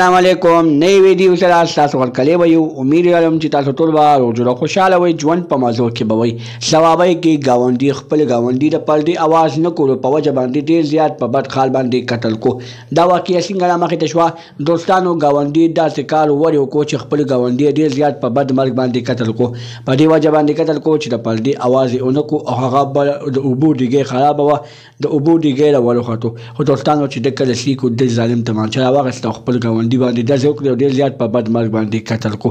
السلام علیکم نئی ویډیو سره تاسو ورکلی به یو امید لرم چې تاسو ټول به روزونه خوشحاله وئ ژوند په مزو کې به وئ ثوابۍ کې ګاونډي خپل ګاونډي د پردي اواز نه کولو په وجه باندې ډېر زیات په بد حال باندې قتل کو دا واقعه څنګه رامخې ته شوه دوستانو ګاونډي داسې کار ور وکړو چې خپل ګاونډي ډېر زیات په بد مرګ باندې قتل کو په دې وجه باندې قتل کو چې د پردي اواز یې ونه کو او هغه د اوبو ډیګۍ خرابه وه د اوبو ډیګۍ راولوخته خو دوستانو چې د کله سیکو د ظالم تمانچه راواخېسته او خپل ګاونډي باندې ډزې وکړې او ډېر زیات په بد مرګ باندې قتل کو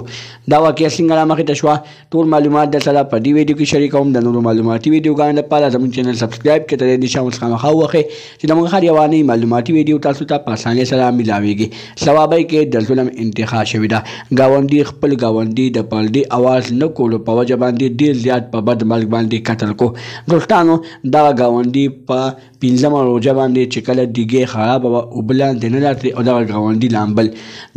دا واقعه څنګه رامخې ته شوه ټول معلومات درسره په دې ویډیو کې شریکوم د نورو معلوماتي ویډیوګانو لپاره زموږ چینل سبسکرایب کړئ تر دې نشه اوس خامخا ووهئ چې زموږ هر یوه نوې معلوماتي ویډیو تاسو ته په اسانۍ سره میلاویږي ثوابۍ کې د ظلم انتها شوې ده ګاونډي خپل ګاونډي د پردي اواز نه کولو په وجه باندې ډېر زیات په بد مرګ باندې قتل کو دوستانو دغه ګاونډي په 15مه روژه باندې چې کله ډیګۍ خرابه وه اوبه لاندې نه راتلې او دغه ګاونډي لامبل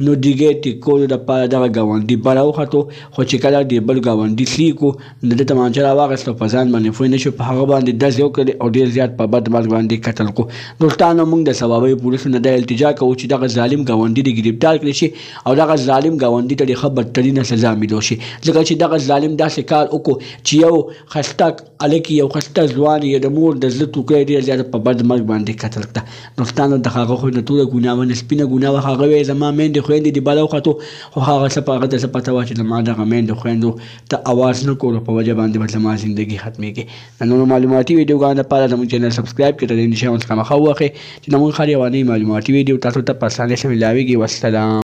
نو ډیګۍ ټیکولو دپاره دغه ګاونډي بره وختو خو چې کله د بل ګاونډي سلیکو نو ده تمانچه راواخېسته په ځان باندې پوه نه شو په هغه باندې ډزې وکړې او ډېر زیات په بد مرګ باندې قتل کو دوستانو موږ د ثوابۍ پولیسو نه دا التجا کوو چې دغه ظالم ګاونډي دې ګرفتار کړی شي او دغه ظالم ګاونډي ته ډېر ښه بدترینه سزا میلو شي ځکه چې دغه ظالم داسې کار وکړو چې یو ښایسته هلک یو ښایسته ځوان یې د مور د زړه ټوکری ډېر زیات په بد مرګ باندې قتل کړه دوستانو د هغه خو نه ټوله ګناه وه نه سپینه ګناه وه هغه ویې زما میندې خویندې دې بله وختو خو هغه څه په هغه ته څه پته وه چې زما دغه میندو خویندو ته اواز نه کولو په وجه باندې به زما زندګي ختمېږي د نورو معلوماتي ویډیوګانو لپاره زموږ چینل سبسکرایب کړئ تر دې نشه اوس خامخا ووهئ چې زموږ هر یوه نوې معلوماتي ویډیو تاسو ته په اسانۍ سره میلاویږي والسلام